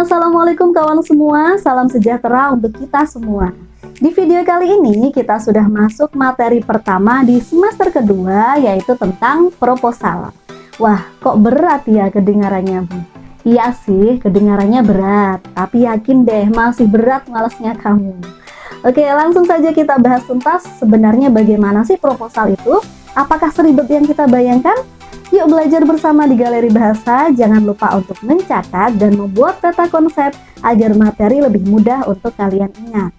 Assalamualaikum kawan semua, salam sejahtera untuk kita semua. Di video kali ini kita sudah masuk materi pertama di semester kedua, yaitu tentang proposal. Wah, kok berat ya kedengarannya, Bu? Iya sih, kedengarannya berat, tapi yakin deh masih berat malasnya kamu. Oke, langsung saja kita bahas tuntas sebenarnya bagaimana sih proposal itu? Apakah seribet yang kita bayangkan? Yuk belajar bersama di Galeri Bahasa. Jangan lupa untuk mencatat dan membuat peta konsep agar materi lebih mudah untuk kalian ingat.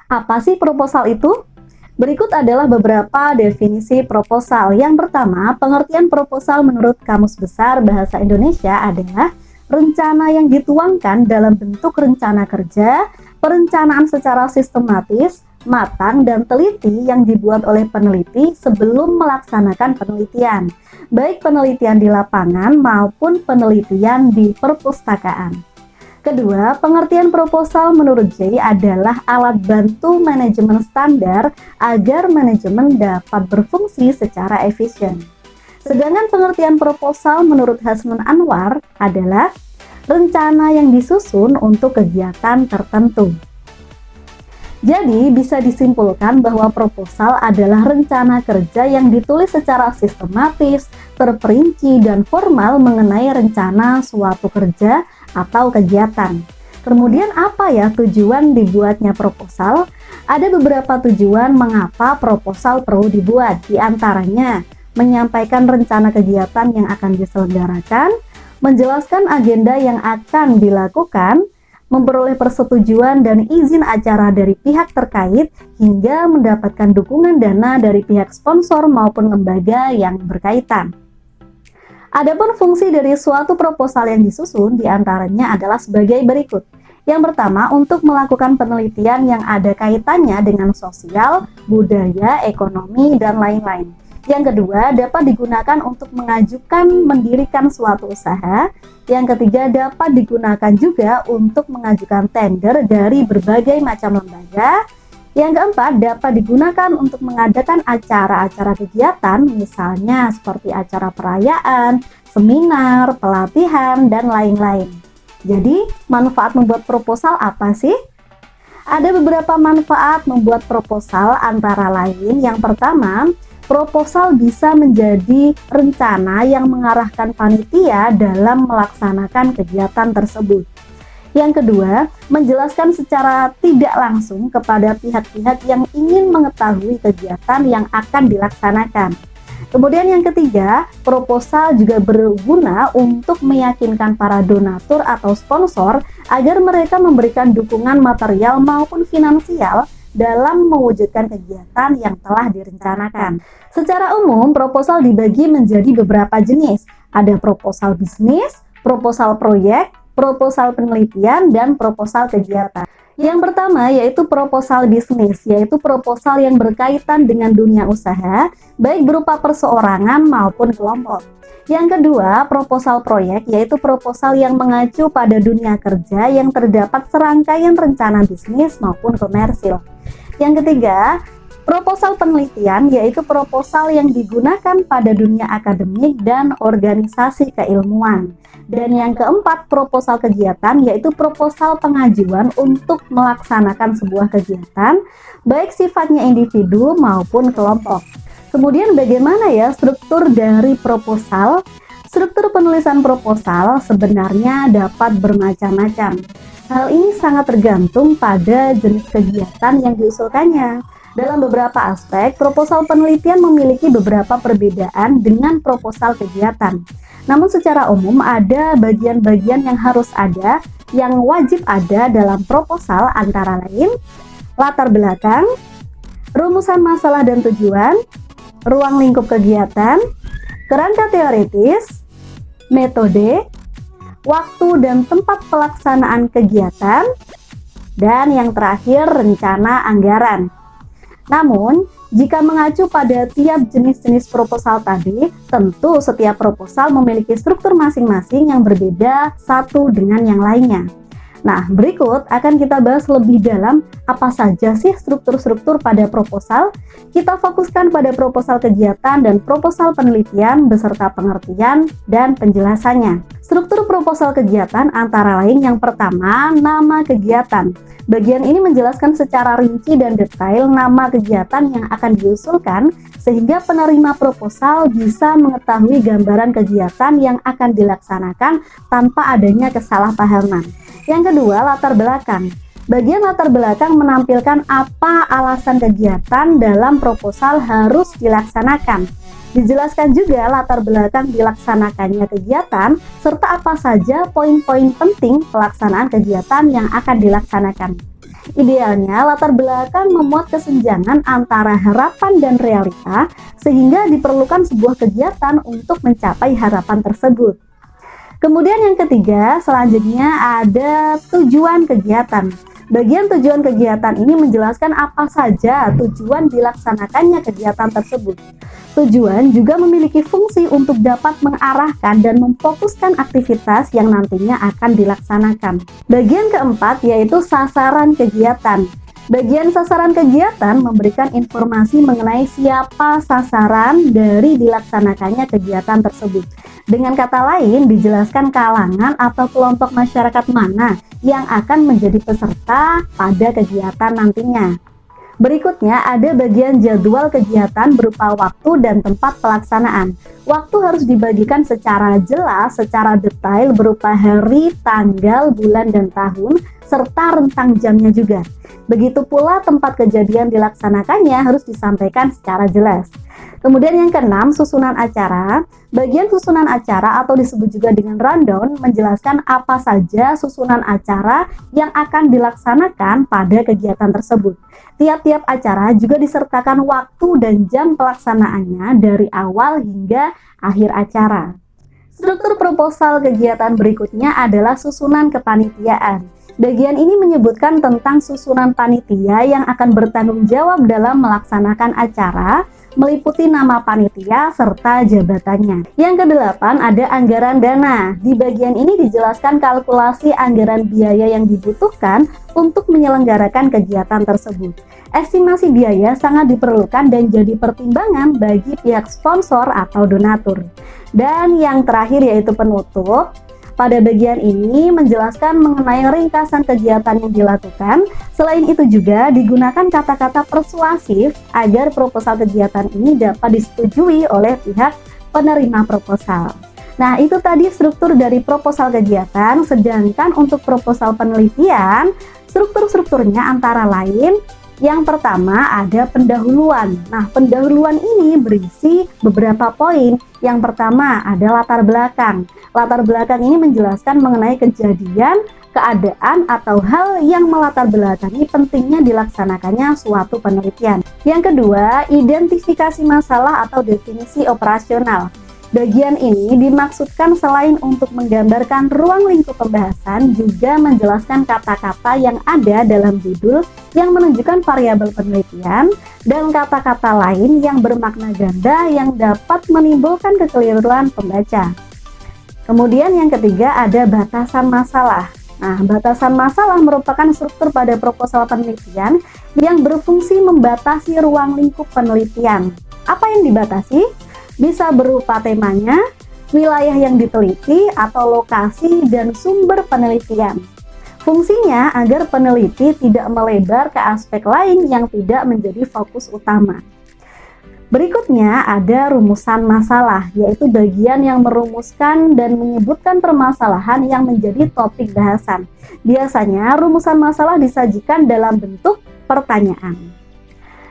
Apa sih proposal itu? Berikut adalah beberapa definisi proposal. Yang pertama, pengertian proposal menurut Kamus Besar Bahasa Indonesia adalah rencana yang dituangkan dalam bentuk rencana kerja, perencanaan secara sistematis, matang, dan teliti yang dibuat oleh peneliti sebelum melaksanakan penelitian, baik penelitian di lapangan maupun penelitian di perpustakaan. Kedua, pengertian proposal menurut J adalah alat bantu manajemen standar agar manajemen dapat berfungsi secara efisien. Sedangkan pengertian proposal menurut Hasnun Anwar adalah rencana yang disusun untuk kegiatan tertentu. Jadi, bisa disimpulkan bahwa proposal adalah rencana kerja yang ditulis secara sistematis, terperinci, dan formal mengenai rencana suatu kerja atau kegiatan. Kemudian apa ya tujuan dibuatnya proposal? Ada beberapa tujuan mengapa proposal perlu dibuat. Di antaranya, menyampaikan rencana kegiatan yang akan diselenggarakan, menjelaskan agenda yang akan dilakukan, memperoleh persetujuan dan izin acara dari pihak terkait, hingga mendapatkan dukungan dana dari pihak sponsor maupun lembaga yang berkaitan. Adapun fungsi dari suatu proposal yang disusun diantaranya adalah sebagai berikut. Yang pertama, untuk melakukan penelitian yang ada kaitannya dengan sosial, budaya, ekonomi, dan lain-lain. Yang kedua, dapat digunakan untuk mengajukan mendirikan suatu usaha. Yang ketiga, dapat digunakan juga untuk mengajukan tender dari berbagai macam lembaga. Yang keempat, dapat digunakan untuk mengadakan acara-acara kegiatan, misalnya seperti acara perayaan, seminar, pelatihan, dan lain-lain. Jadi, manfaat membuat proposal apa sih? Ada beberapa manfaat membuat proposal, antara lain yang pertama, proposal bisa menjadi rencana yang mengarahkan panitia dalam melaksanakan kegiatan tersebut. Yang kedua, menjelaskan secara tidak langsung kepada pihak-pihak yang ingin mengetahui kegiatan yang akan dilaksanakan. Kemudian yang ketiga, proposal juga berguna untuk meyakinkan para donatur atau sponsor agar mereka memberikan dukungan material maupun finansial dalam mewujudkan kegiatan yang telah direncanakan. Secara umum, proposal dibagi menjadi beberapa jenis. Ada proposal bisnis, proposal proyek, proposal penelitian, dan proposal kegiatan. Yang pertama yaitu proposal bisnis, yaitu proposal yang berkaitan dengan dunia usaha, baik berupa perseorangan maupun kelompok. Yang kedua, proposal proyek, yaitu proposal yang mengacu pada dunia kerja yang terdapat serangkaian rencana bisnis maupun komersil. Yang ketiga, proposal penelitian, yaitu proposal yang digunakan pada dunia akademik dan organisasi keilmuan. Dan yang keempat, proposal kegiatan, yaitu proposal pengajuan untuk melaksanakan sebuah kegiatan, baik sifatnya individu maupun kelompok. Kemudian bagaimana ya struktur dari proposal? Struktur penulisan proposal sebenarnya dapat bermacam-macam. Hal ini sangat tergantung pada jenis kegiatan yang diusulkannya. Dalam beberapa aspek, proposal penelitian memiliki beberapa perbedaan dengan proposal kegiatan. Namun secara umum ada bagian-bagian yang harus ada, yang wajib ada dalam proposal, antara lain latar belakang, rumusan masalah dan tujuan, ruang lingkup kegiatan, kerangka teoritis, metode, waktu dan tempat pelaksanaan kegiatan, dan yang terakhir rencana anggaran. Namun, jika mengacu pada tiap jenis-jenis proposal tadi, tentu setiap proposal memiliki struktur masing-masing yang berbeda satu dengan yang lainnya. Nah, berikut akan kita bahas lebih dalam apa saja sih struktur-struktur pada proposal. Kita fokuskan pada proposal kegiatan dan proposal penelitian beserta pengertian dan penjelasannya. Struktur proposal kegiatan antara lain yang pertama, nama kegiatan. Bagian ini menjelaskan secara rinci dan detail nama kegiatan yang akan diusulkan sehingga penerima proposal bisa mengetahui gambaran kegiatan yang akan dilaksanakan tanpa adanya kesalahpahaman. Yang kedua, latar belakang. Bagian latar belakang menampilkan apa alasan kegiatan dalam proposal harus dilaksanakan. Dijelaskan juga latar belakang dilaksanakannya kegiatan, serta apa saja poin-poin penting pelaksanaan kegiatan yang akan dilaksanakan. Idealnya, latar belakang memuat kesenjangan antara harapan dan realita, sehingga diperlukan sebuah kegiatan untuk mencapai harapan tersebut. Kemudian yang ketiga, selanjutnya ada tujuan kegiatan. Bagian tujuan kegiatan ini menjelaskan apa saja tujuan dilaksanakannya kegiatan tersebut. Tujuan juga memiliki fungsi untuk dapat mengarahkan dan memfokuskan aktivitas yang nantinya akan dilaksanakan. Bagian keempat yaitu sasaran kegiatan. Bagian sasaran kegiatan memberikan informasi mengenai siapa sasaran dari dilaksanakannya kegiatan tersebut. Dengan kata lain, dijelaskan kalangan atau kelompok masyarakat mana yang akan menjadi peserta pada kegiatan nantinya. Berikutnya ada bagian jadwal kegiatan berupa waktu dan tempat pelaksanaan. Waktu harus dibagikan secara jelas, secara detail berupa hari, tanggal, bulan, dan tahun, serta rentang jamnya juga. Begitu pula tempat kejadian dilaksanakannya harus disampaikan secara jelas. Kemudian yang keenam, susunan acara. Bagian susunan acara atau disebut juga dengan rundown menjelaskan apa saja susunan acara yang akan dilaksanakan pada kegiatan tersebut. Tiap-tiap acara juga disertakan waktu dan jam pelaksanaannya dari awal hingga akhir acara. Struktur proposal kegiatan berikutnya adalah susunan kepanitiaan. Bagian ini menyebutkan tentang susunan panitia yang akan bertanggung jawab dalam melaksanakan acara, meliputi nama panitia serta jabatannya. Yang kedelapan ada anggaran dana. Di bagian ini dijelaskan kalkulasi anggaran biaya yang dibutuhkan untuk menyelenggarakan kegiatan tersebut. Estimasi biaya sangat diperlukan dan jadi pertimbangan bagi pihak sponsor atau donatur. Dan yang terakhir yaitu penutup. Pada bagian ini menjelaskan mengenai ringkasan kegiatan yang dilakukan. Selain itu juga digunakan kata-kata persuasif agar proposal kegiatan ini dapat disetujui oleh pihak penerima proposal. Nah, itu tadi struktur dari proposal kegiatan. Sedangkan untuk proposal penelitian, struktur-strukturnya antara lain yang pertama ada pendahuluan. Nah, pendahuluan ini berisi beberapa poin. Yang pertama ada latar belakang. Latar belakang ini menjelaskan mengenai kejadian, keadaan, atau hal yang melatar belakangi pentingnya dilaksanakannya suatu penelitian. Yang kedua, identifikasi masalah atau definisi operasional. Bagian ini dimaksudkan selain untuk menggambarkan ruang lingkup pembahasan, juga menjelaskan kata-kata yang ada dalam judul yang menunjukkan variabel penelitian dan kata-kata lain yang bermakna ganda yang dapat menimbulkan kekeliruan pembaca. Kemudian yang ketiga ada batasan masalah. Nah, batasan masalah merupakan struktur pada proposal penelitian yang berfungsi membatasi ruang lingkup penelitian. Apa yang dibatasi? Bisa berupa temanya, wilayah yang diteliti, atau lokasi dan sumber penelitian. Fungsinya agar peneliti tidak melebar ke aspek lain yang tidak menjadi fokus utama. Berikutnya ada rumusan masalah, yaitu bagian yang merumuskan dan menyebutkan permasalahan yang menjadi topik bahasan. Biasanya rumusan masalah disajikan dalam bentuk pertanyaan.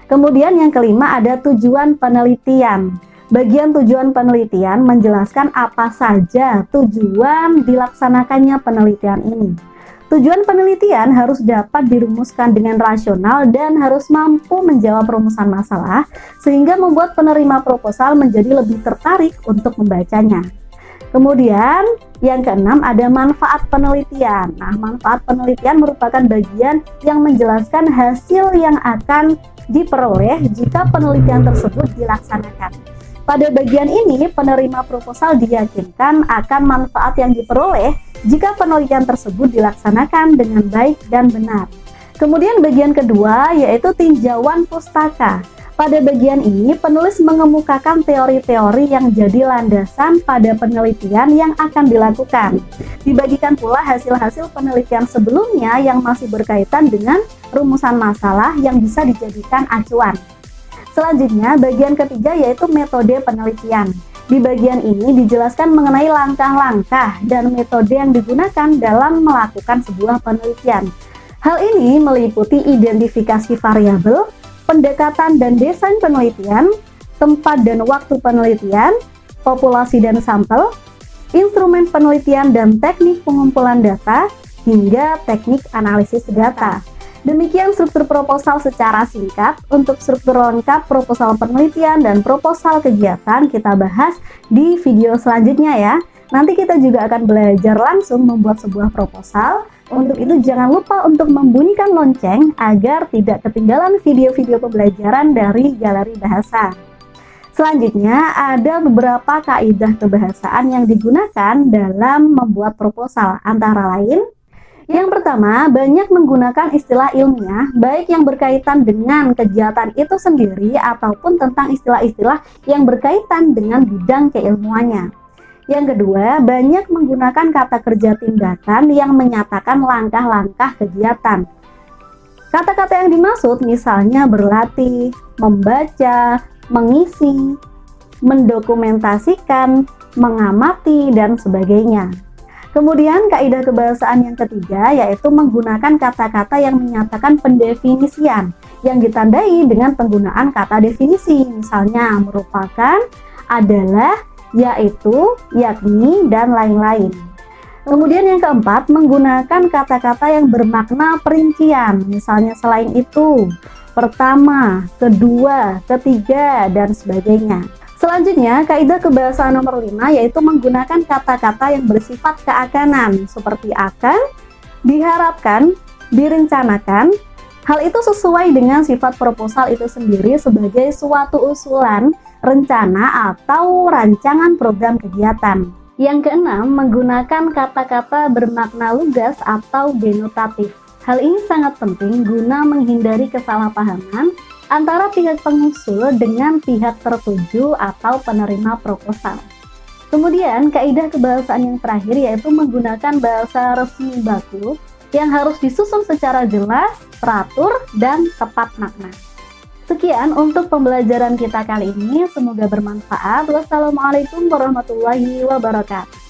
Kemudian yang kelima ada tujuan penelitian. Bagian tujuan penelitian menjelaskan apa saja tujuan dilaksanakannya penelitian ini. Tujuan penelitian harus dapat dirumuskan dengan rasional dan harus mampu menjawab rumusan masalah sehingga membuat penerima proposal menjadi lebih tertarik untuk membacanya. Kemudian yang keenam ada manfaat penelitian. Nah, manfaat penelitian merupakan bagian yang menjelaskan hasil yang akan diperoleh jika penelitian tersebut dilaksanakan. Pada bagian ini, penerima proposal diyakinkan akan manfaat yang diperoleh jika penelitian tersebut dilaksanakan dengan baik dan benar. Kemudian bagian kedua yaitu tinjauan pustaka. Pada bagian ini, penulis mengemukakan teori-teori yang jadi landasan pada penelitian yang akan dilakukan. Dibagikan pula hasil-hasil penelitian sebelumnya yang masih berkaitan dengan rumusan masalah yang bisa dijadikan acuan. Selanjutnya, bagian ketiga yaitu metode penelitian. Di bagian ini dijelaskan mengenai langkah-langkah dan metode yang digunakan dalam melakukan sebuah penelitian. Hal ini meliputi identifikasi variabel, pendekatan dan desain penelitian, tempat dan waktu penelitian, populasi dan sampel, instrumen penelitian dan teknik pengumpulan data, hingga teknik analisis data. Demikian struktur proposal secara singkat. Untuk struktur lengkap proposal penelitian dan proposal kegiatan kita bahas di video selanjutnya ya. Nanti kita juga akan belajar langsung membuat sebuah proposal. Untuk itu jangan lupa untuk membunyikan lonceng agar tidak ketinggalan video-video pembelajaran dari Galeri Bahasa. Selanjutnya ada beberapa kaidah kebahasaan yang digunakan dalam membuat proposal, antara lain yang pertama, banyak menggunakan istilah ilmiah baik yang berkaitan dengan kegiatan itu sendiri ataupun tentang istilah-istilah yang berkaitan dengan bidang keilmuannya. Yang kedua, banyak menggunakan kata kerja tindakan yang menyatakan langkah-langkah kegiatan. Kata-kata yang dimaksud misalnya berlatih, membaca, mengisi, mendokumentasikan, mengamati, dan sebagainya. Kemudian kaidah kebahasaan yang ketiga yaitu menggunakan kata-kata yang menyatakan pendefinisian yang ditandai dengan penggunaan kata definisi, misalnya merupakan, adalah, yaitu, yakni, dan lain-lain. Kemudian yang keempat, menggunakan kata-kata yang bermakna perincian, misalnya selain itu, pertama, kedua, ketiga, dan sebagainya. Selanjutnya, kaidah kebahasaan nomor 5 yaitu menggunakan kata-kata yang bersifat keakanan, seperti akan, diharapkan, direncanakan. Hal itu sesuai dengan sifat proposal itu sendiri sebagai suatu usulan, rencana atau rancangan program kegiatan. Yang keenam, menggunakan kata-kata bermakna lugas atau denotatif. Hal ini sangat penting guna menghindari kesalahpahaman antara pihak pengusul dengan pihak tertuju atau penerima proposal. Kemudian, kaidah kebahasaan yang terakhir yaitu menggunakan bahasa resmi baku yang harus disusun secara jelas, teratur, dan tepat makna. Sekian untuk pembelajaran kita kali ini, semoga bermanfaat. Wassalamualaikum warahmatullahi wabarakatuh.